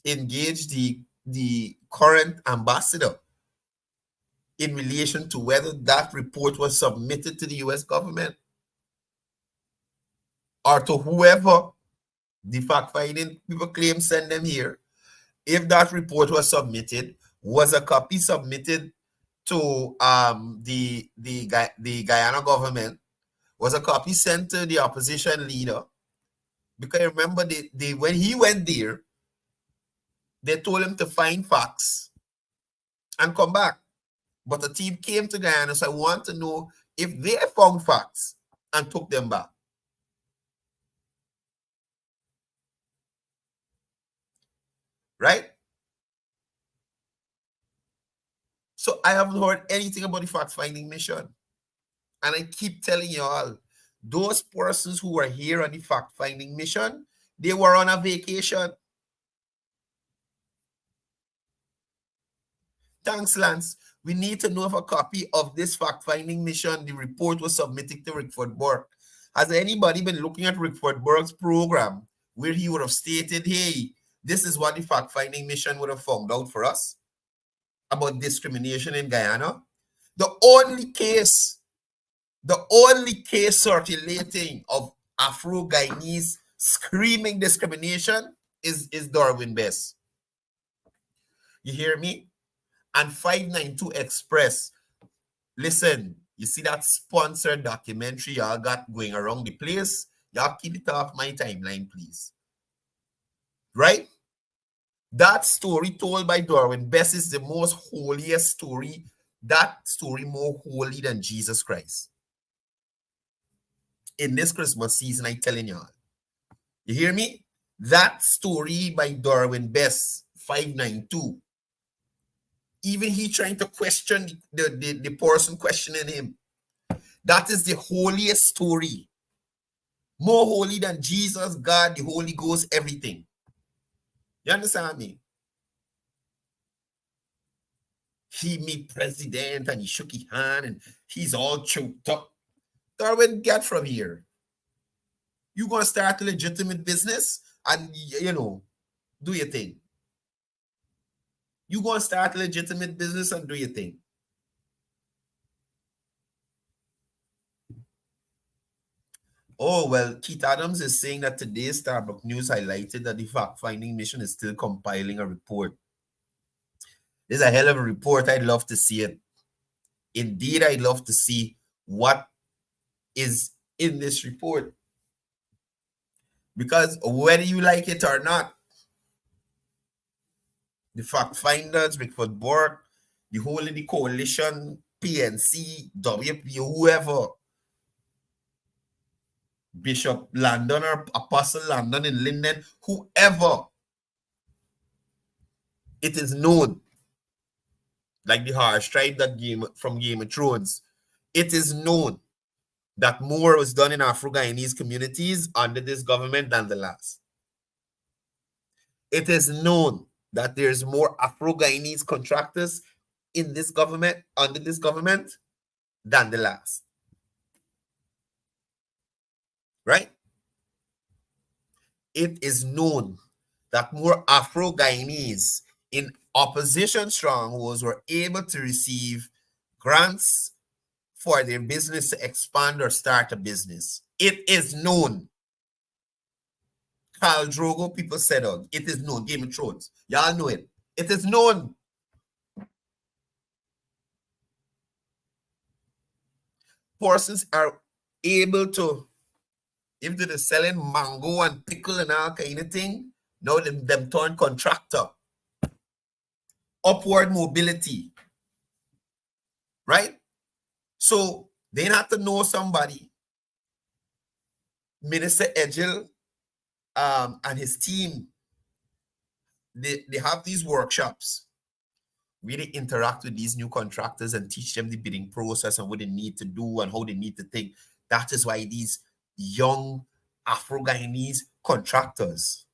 [SPEAKER 2] engaged the current ambassador in relation to whether that report was submitted to the US government or to whoever the fact-finding people claim send them here. If that report was submitted, was a copy submitted to the Guyana government? Was a copy sent to the opposition leader? Because remember, they when he went there, they told him to find facts and come back. But the team came to Guyana, so I want to know if they found facts and took them back. Right? So I haven't heard anything about the fact-finding mission. And I keep telling you all, those persons who were here on the fact-finding mission, they were on a vacation. Thanks, Lance. We need to know if a copy of this fact-finding mission, the report was submitted to Rickford Burke. Has anybody been looking at Rickford Burke's program where he would have stated, hey, this is what the fact-finding mission would have found out for us about discrimination in Guyana? The only case circulating of Afro-Guyanese screaming discrimination is Darwin Best. You hear me? And 592 Express. Listen, you see that sponsored documentary y'all got going around the place? Y'all keep it off my timeline, please. Right? That story told by Darwin Best is the most holiest story. That story more holy than Jesus Christ. In this Christmas season, I'm telling y'all. You hear me? That story by Darwin Best, 592. Even he trying to question the person questioning him. That is the holiest story. More holy than Jesus, God, the Holy Ghost, everything. You understand me? He meet president and he shook his hand and he's all choked up. Darwin, get from here. You gonna start a legitimate business and, you know, do your thing. You gonna start a legitimate business and do your thing. Oh, well, Keith Adams is saying that today's Starbucks News highlighted that the fact-finding mission is still compiling a report. This is a hell of a report. I'd love to see it. Indeed, I'd love to see what is in this report. Because whether you like it or not, the fact-finders, Rickford Bork, the whole of the coalition, PNC, WP, whoever, Bishop Landon or Apostle Landon in Linden, whoever, it is known, like the harsh tribe that from Game of Thrones, it is known that more was done in Afro-Guyanese communities under this government than the last. It is known that there's more Afro-Guyanese contractors in this government, under this government, than the last. Right? It is known that more Afro-Guyanese in opposition strongholds were able to receive grants for their business to expand or start a business. It is known. Khal Drogo, people said on. It is known. Game of Thrones. Y'all know it. It is known. Persons are able to, if they're selling mango and pickle and all kind of thing, now them turn contractor. Upward mobility. Right? So they have to know somebody. Minister Edgel and his team, they have these workshops where they interact with these new contractors and teach them the bidding process and what they need to do and how they need to think. That is why these young Afro-Guyanese contractors,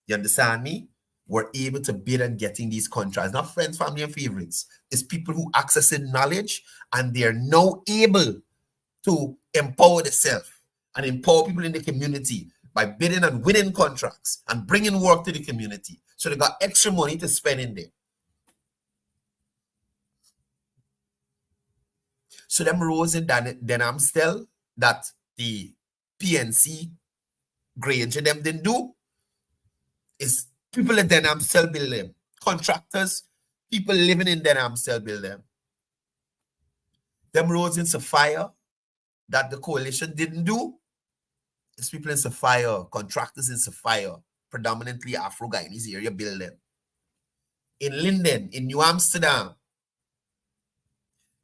[SPEAKER 2] you understand me, were able to bid and getting these contracts. Not friends, family, and favorites. It's people who accessing knowledge and they're now able to empower themselves and empower people in the community by bidding and winning contracts and bringing work to the community. So they got extra money to spend in there. So them roads in Denhamstel that the PNC Granger them didn't do is people in Denhamstel build them. Contractors, people living in Denhamstel build them. Them roads in Sophia that the coalition didn't do, it's people in Sophia, contractors in Sophia, predominantly Afro-Guyanese area build them. In Linden, in New Amsterdam,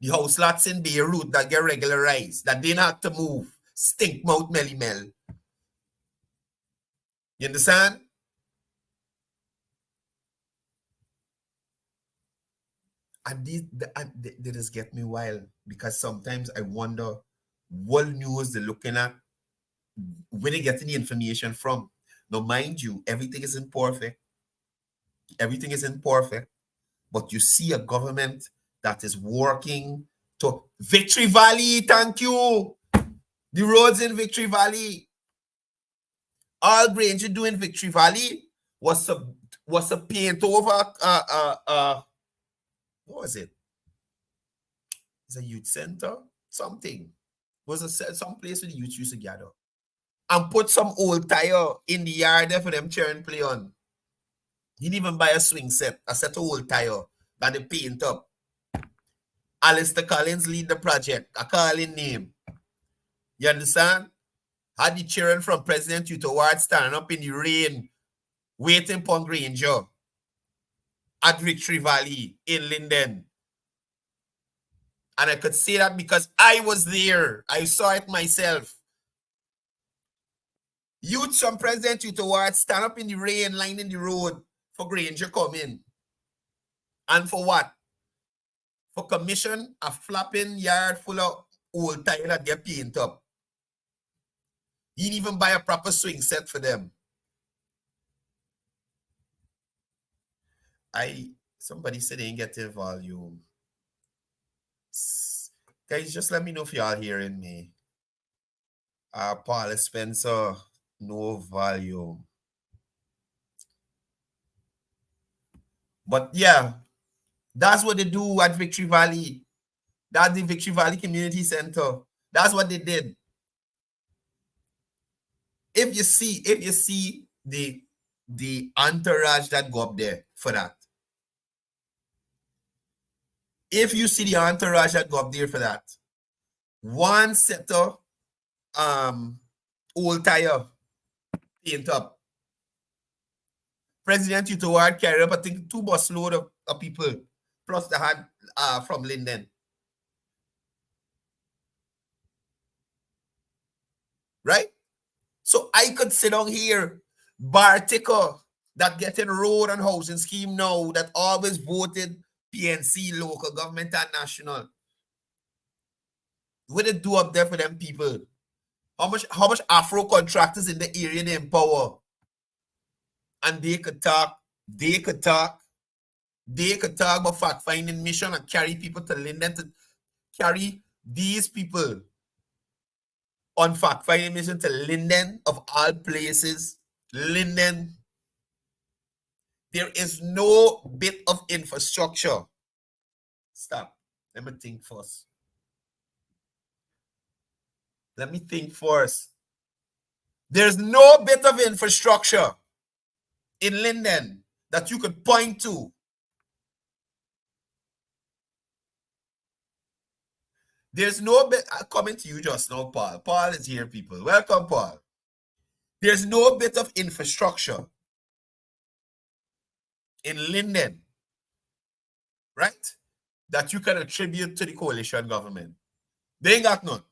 [SPEAKER 2] the house lots in Beirut that get regularized, that didn't have to move, stink mouth melly mel. You understand? And they just get me wild because sometimes I wonder what news they're looking at, where they getting the information from. Now, mind you, everything is imperfect. Everything is imperfect. But you see a government that is working to Victory Valley. Thank you. The roads in Victory Valley. All Granger do in Victory Valley was a paint over what was it? It's a youth center, something. It was some place where the youth used to gather. and put some old tire in the yard there for them cheer and play on. He didn't even buy a swing set, a set of old tire that they paint up. Alistair Collins lead the project, a calling name. You understand? Had the children from President Uto Ward standing up in the rain, waiting for Granger at Victory Valley in Linden. And I could say that because I was there. I saw it myself. Youth from President Uto Ward stand up in the rain, lining the road for Granger coming. And for what? For commission a flapping yard full of old tire that get paint up. He didn't even buy a proper swing set for them. Somebody said they ain't getting volume. Guys, just let me know if y'all hearing me. Paul Spencer, no volume. But yeah, that's what they do at Victory Valley. That's the Victory Valley Community Center. That's what they did. If you see the entourage that go up there for that. If you see the entourage that go up there for that, one set of old tire paint up. President Uto Ward carried up, I think, 2 bus load of people, plus they had from Linden. Right? So I could sit down here, bar ticker, that getting road and housing scheme now, that always voted PNC, local government and national. What they do up there for them people? How much Afro contractors in the area they empower? And they could talk about fact-finding mission and carry people to Linden, to carry these people on fact-finding mission to Linden, of all places. Linden. There is no bit of infrastructure. Stop. Let me think first. There's no bit of infrastructure in Linden that you could point to. There's no bit, coming to you just now, Paul. Paul is here, people. Welcome, Paul. There's no bit of infrastructure in Linden, right, that you can attribute to the coalition government. They ain't got none.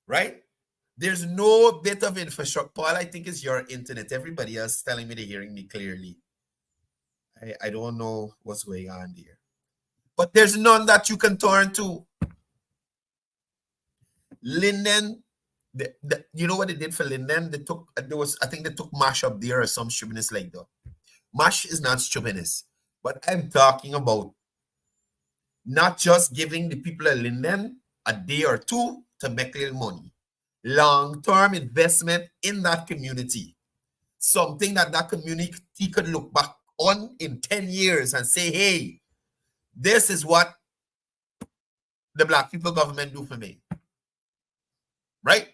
[SPEAKER 2] Right? There's no bit of infrastructure. Paul, I think it's your internet. Everybody else telling me they're hearing me clearly. I don't know what's going on there. But there's none that you can turn to. Linden, you know what they did for Linden? I think they took MASH up there or some stupidness like that. MASH is not stupidness. But I'm talking about not just giving the people of Linden a day or two to make little money. Long-term investment in that community. Something that community could look back on in 10 years and say, hey, this is what the Black people government do for me. Right?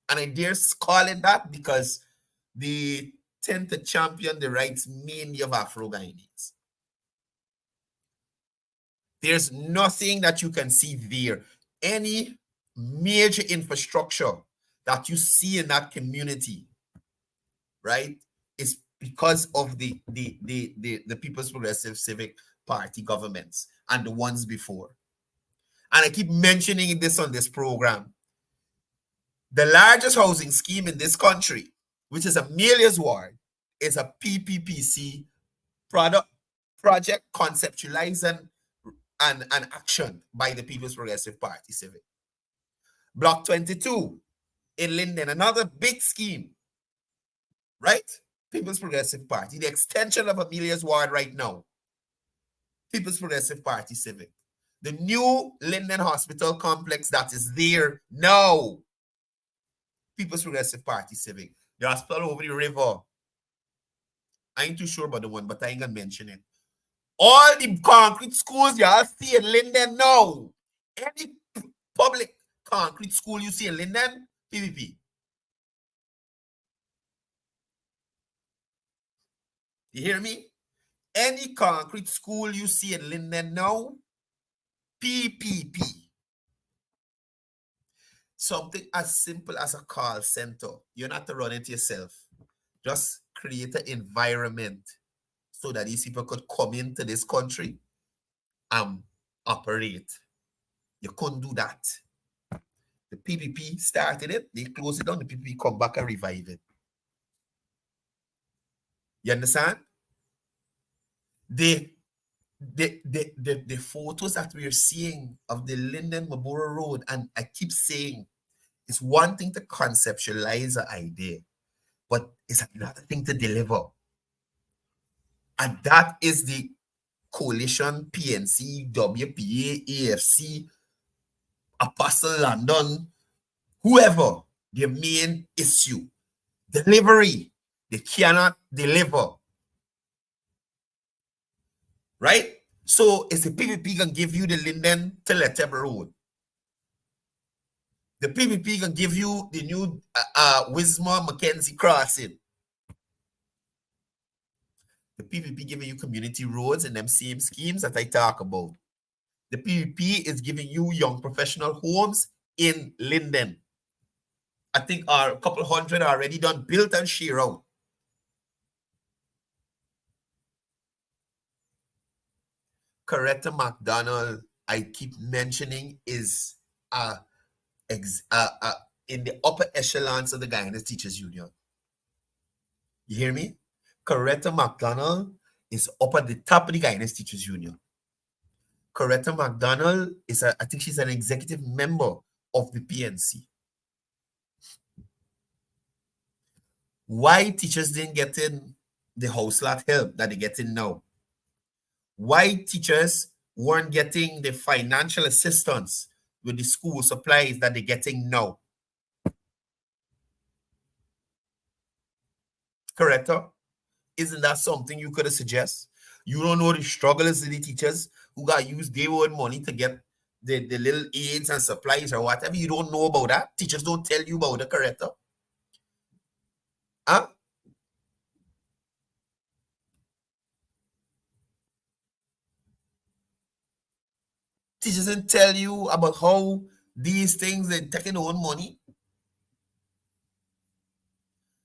[SPEAKER 2] And I dare call it that because they tend to champion the rights mainly of Afro-Guyanese. There's nothing that you can see there. Any major infrastructure that you see in that community, right, is because of the People's Progressive Civic Party governments and the ones before. And I keep mentioning this on this program. The largest housing scheme in this country, which is Amelia's Ward, is a PPPC project conceptualized and action by the People's Progressive Party Civic. Block 22 in Linden, another big scheme, right? People's Progressive Party, the extension of Amelia's Ward right now. People's Progressive Party Civic. The new Linden Hospital complex that is there now. People's Progressive Party Civic. The hospital over the river. I ain't too sure about the one, but I ain't gonna mention it. All the concrete schools y'all see in Linden now Any public concrete school you see in Linden, PPP. You hear me? Any concrete school you see in Linden now, PPP. Something as simple as a call center. You don't have to run it yourself. Just create an environment so that these people could come into this country and operate. You couldn't do that. The PPP started it, they closed it down, the PPP come back and revive it. You understand? The photos that we are seeing of the Linden Mabura Road, and I keep saying, it's one thing to conceptualize an idea, but it's another thing to deliver. And that is the coalition, PNC, WPA, AFC, Apostle London, whoever, their main issue. Delivery. They cannot deliver. Right? So it's the PPP can give you the Linden to Letebe Road. The PPP can give you the new Wismar Mackenzie crossing. The PPP giving you community roads and them same schemes that I talk about. The PPP is giving you young professional homes in Linden. I think a couple hundred are already done, built and share out. Coretta McDonald, I keep mentioning, is in the upper echelons of the Guyana Teachers Union. You hear me? Coretta McDonald is up at the top of the Guyana Teachers Union. Coretta McDonald is, I think she's an executive member of the PNC. Why teachers didn't get in the house lot help that they get in now? Why teachers weren't getting the financial assistance with the school supplies that they're getting now? Coretta, isn't that something you could suggest? You don't know the struggles of the teachers who got to use their own money to get the little aids and supplies or whatever. You don't know about that. Teachers don't tell you about the Coretta. Huh? Teachers didn't tell you about how these things they're taking their own money.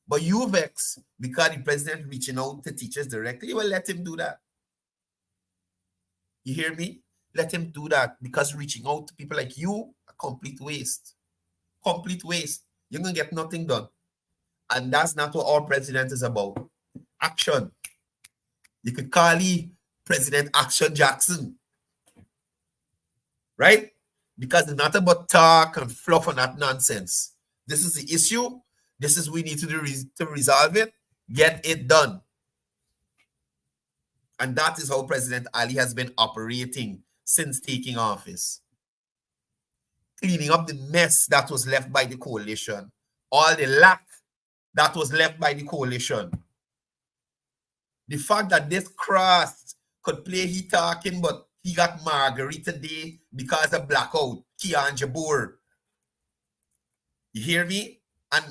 [SPEAKER 2] But you vex because the president reaching out to teachers directly. You will let him do that. You hear me? Let him do that, because reaching out to people like you, a complete waste. Complete waste. You're going to get nothing done. And that's not what our president is about. Action. You could call him President Action Jackson. Right? Because it's not about talk and fluff and that nonsense. This is the issue. This is we need to do to resolve it. Get it done. And that is how President Ali has been operating since taking office. Cleaning up the mess that was left by the coalition. All the lack that was left by the coalition. The fact that this cross could play he talking, but he got Marguerite today because of blackout. Kian Jabur. You hear me? And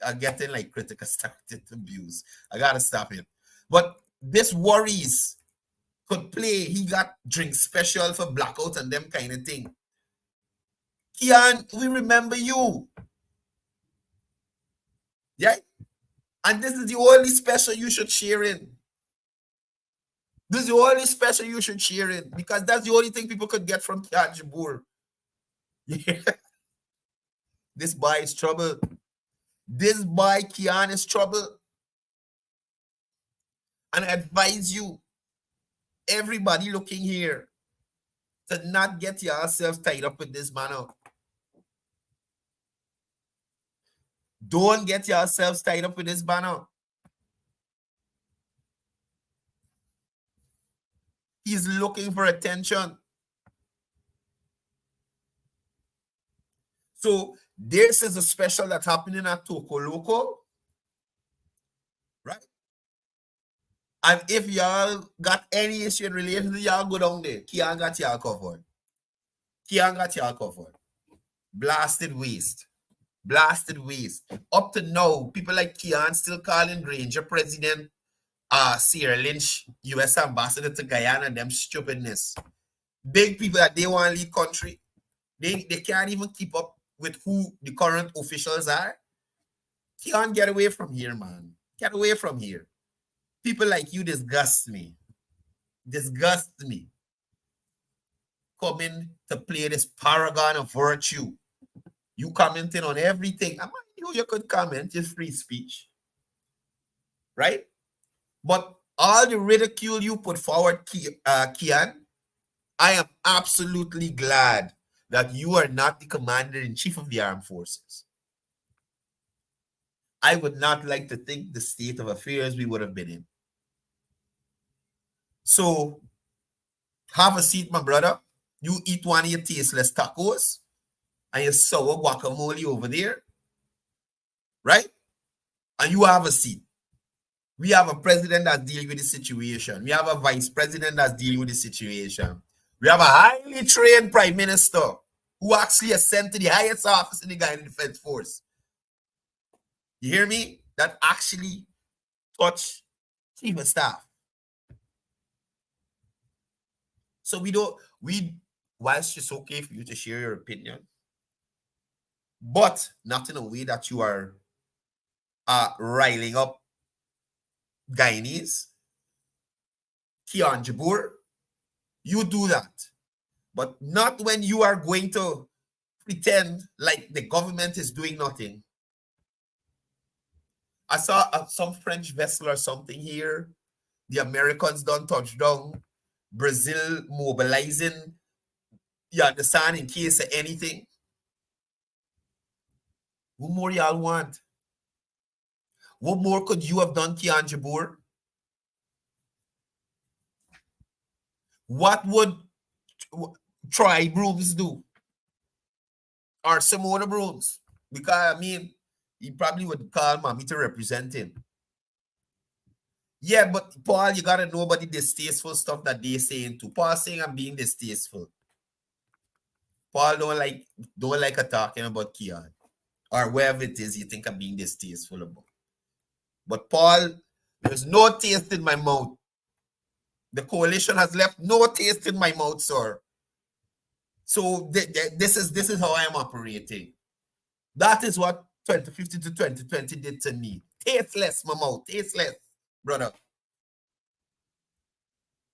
[SPEAKER 2] I'm getting like critical started abuse. I gotta stop it. But this worries could play. He got drink special for blackout and them kind of thing. Kian, we remember you. Yeah? And this is the only special you should share in. This is the only special you should share in, because that's the only thing people could get from Kian Jabur. Yeah. This boy is trouble. This boy, Kian, is trouble. And I advise you, everybody looking here, to not get yourselves tied up with this man. Don't get yourselves tied up with this banner. He's looking for attention. So this is a special that's happening at Toko Loco, right? And if y'all got any issue in relation to y'all, go down there. Kian got y'all covered. Kian got y'all covered. Blasted waste. Blasted waste. Up to now, people like Kian still calling Granger President Sierra Lynch, US Ambassador to Guyana, them stupidness. Big people that they want to lead country. They can't even keep up with who the current officials are. Can't get away from here, man. Get away from here. People like you disgust me. Disgust me. Coming to play this paragon of virtue. You commenting on everything. I mind you could comment. It's free speech. Right? But all the ridicule you put forward, Kian, I am absolutely glad that you are not the commander-in-chief of the armed forces. I would not like to think the state of affairs we would have been in. So, have a seat, my brother. You eat one of your tasteless tacos and your sour guacamole over there, right? And you have a seat. We have a president that's dealing with the situation. We have a vice president that's dealing with the situation. We have a highly trained prime minister who actually is sent to the highest office in the Guyana Defense Force. You hear me? That actually touch chief of staff. So whilst it's okay for you to share your opinion, but not in a way that you are riling up Guyanese, Kian Jabur, you do that. But not when you are going to pretend like the government is doing nothing. I saw some French vessel or something here. The Americans done touchdown. Brazil mobilizing. You understand, in case of anything. What more y'all want? What more could you have done, Kian Jabur? What would Troy Brooms do? Or Simona Brooms? Because, I mean, he probably would call mommy to represent him. Yeah, but Paul, you gotta know about the distasteful stuff that they're saying too. Paul saying I'm being distasteful. Paul don't like talking about Kian. Or wherever it is you think I'm being distasteful about. But Paul, there's no taste in my mouth. The coalition has left no taste in my mouth, sir. So this is how I am operating. That is what 2015 to 2020 did to me. Tasteless, my mouth. Tasteless, brother.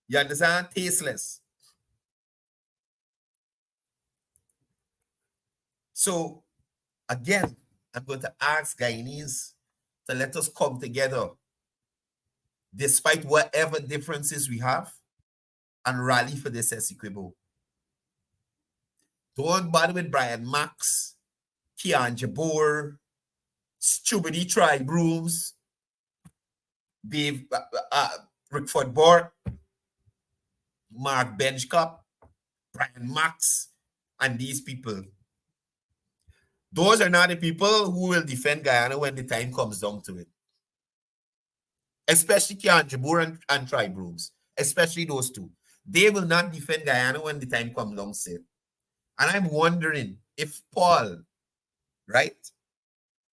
[SPEAKER 2] You understand? Tasteless. So, again, I'm going to ask Guyanese to let us come together despite whatever differences we have and rally for this Essequibo. Don't bother with Brian Max, Kian Jabur, Stupidity Tribe Brooms, Dave Rickford Bork, Mark Benchcup, Brian Max, and these people. Those are not the people who will defend Guyana when the time comes down to it. Especially Kian Jabur and Tribe Brooms. Especially those two. They will not defend Guyana when the time comes down to it. And I'm wondering if Paul, right,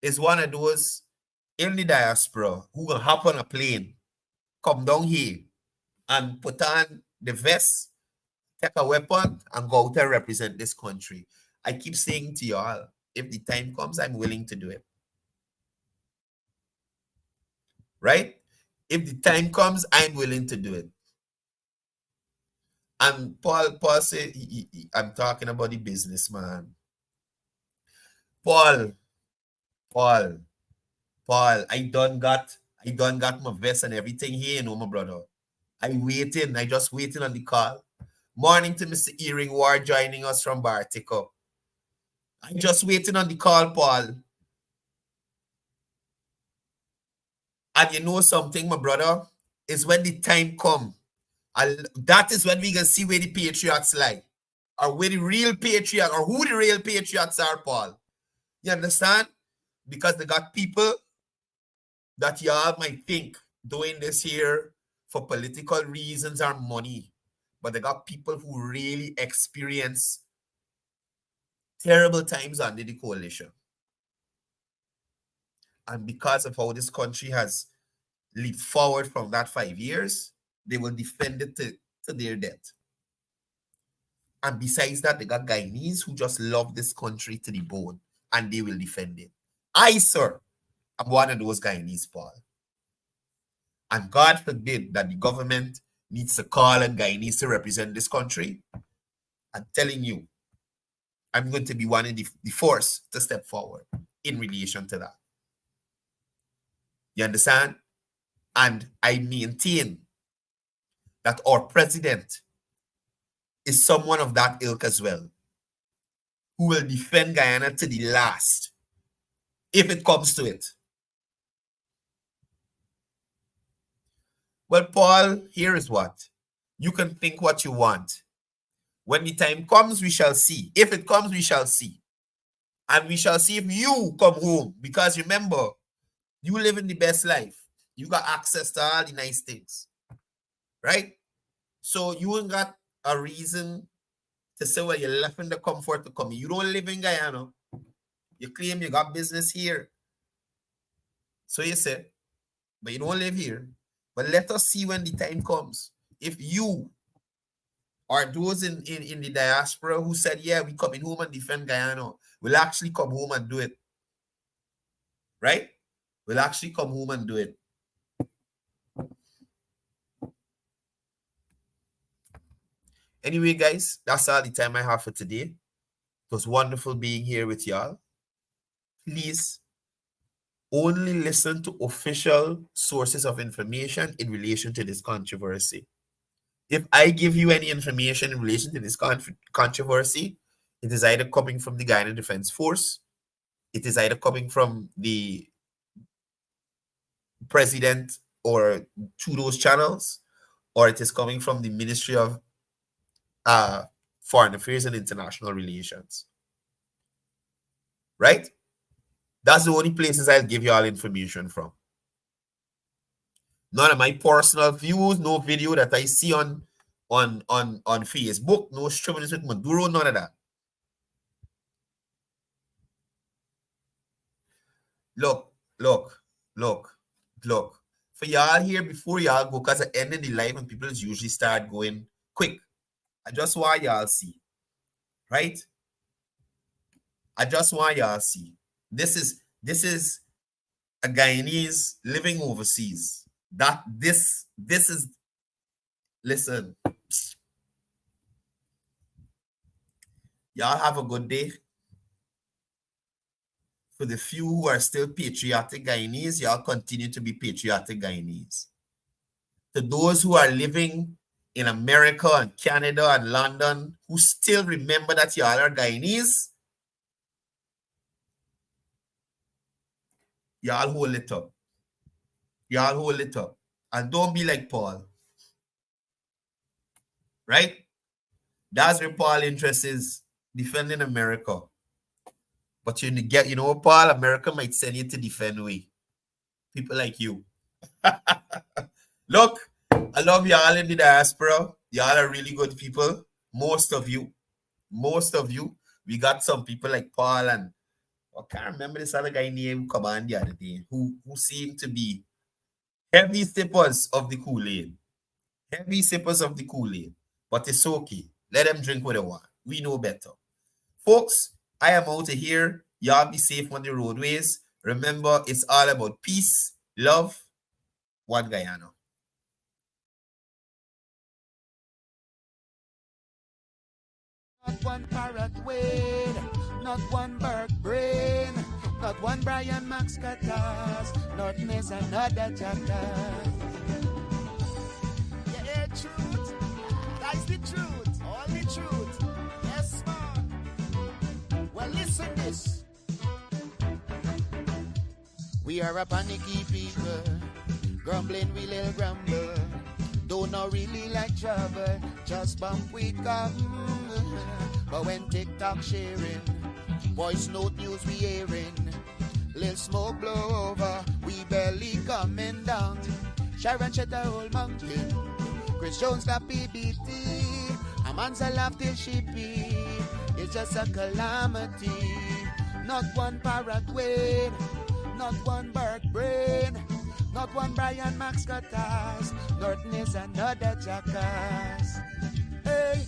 [SPEAKER 2] is one of those in the diaspora who will hop on a plane, come down here, and put on the vest, take a weapon, and go out and represent this country. I keep saying to y'all, if the time comes, I'm willing to do it. Right? If the time comes, I'm willing to do it. And Paul said, I'm talking about the businessman. Paul, I done got my vest and everything here, you know, my brother. I just waiting on the call. Morning to Mr. Earring Ward joining us from Bartico. I'm just waiting on the call, Paul. And you know something, my brother? Is when the time comes. That is when we can see where the patriots lie. Or where the real patriots, or who the real patriots are, Paul. You understand? Because they got people that y'all might think doing this here for political reasons or money, but they got people who really experience terrible times under the coalition. And because of how this country has leaped forward from that 5 years, they will defend it to their death. And besides that, they got Guyanese who just love this country to the bone, and they will defend it. I, sir, am one of those Guyanese, Paul. And God forbid that the government needs to call a Guyanese to represent this country. I'm telling you, I'm going to be one of the force to step forward in relation to that. You understand? And I maintain that our president is someone of that ilk as well, who will defend Guyana to the last, if it comes to it. Well, Paul, here is what. You can think what you want. When the time comes, we shall see. If it comes, we shall see. And we shall see if you come home. Because remember, you live in the best life. You got access to all the nice things. Right? So you ain't got a reason to say, well, you left in the comfort to come. You don't live in Guyana. You claim you got business here. So you say, but you don't live here. But let us see when the time comes. If you or those in the diaspora who said, yeah, we coming home and defend Guyana, will actually come home and do it. Right? We'll actually come home and do it. Anyway, guys, that's all the time I have for today. It was wonderful being here with y'all. Please only listen to official sources of information in relation to this controversy. If I give you any information in relation to this controversy, it is either coming from the Guyana Defense Force, it is either coming from the president or through those channels, or it is coming from the Ministry of Foreign Affairs and International Relations. Right? That's the only places I'll give you all information from. None of my personal views, no video that I see on Facebook, no streaming with Maduro, none of that. Look. For y'all here, before y'all go, because at the end of the life when people usually start going quick, I just want y'all see. Right? I just want y'all see. This is a Guyanese living overseas. This is, listen. Y'all have a good day. For the few who are still patriotic Guyanese, y'all continue to be patriotic Guyanese. To those who are living in America and Canada and London, who still remember that y'all are Guyanese, y'all hold it up. Y'all hold it up. And don't be like Paul. Right? That's where Paul's interest is, defending America. But you know, Paul, America might send you to defend we. People like you. Look, I love y'all in the diaspora. Y'all are really good people. Most of you. We got some people like Paul and I can't remember this other guy named Command the other day who seem to be heavy sippers of the Kool-Aid. Heavy sippers of the Kool-Aid. But it's okay. Let them drink what they want. We know better. Folks, I am out of here. Y'all be safe on the roadways. Remember, it's all about peace, love, one Guyana.
[SPEAKER 1] Not one parrot wade, not one bird brain, not one Brian Max Catas, not Miss another jackass. Yeah, truth. That's the truth. All the truth. Yes, man. Well, listen this. We are a panicky people, grumbling we little grumble. Don't know really like trouble, just bump we come. But when TikTok sharing, voice note news we hearing, little smoke blow over, we barely coming down. Sharon shed the whole mountain. Chris Jones the PBT. A man's a laugh till she pee. It's just a calamity. Not one Paraguay, not one Burke Brain, not one Brian Max Cutters. Norton is another jackass. Hey,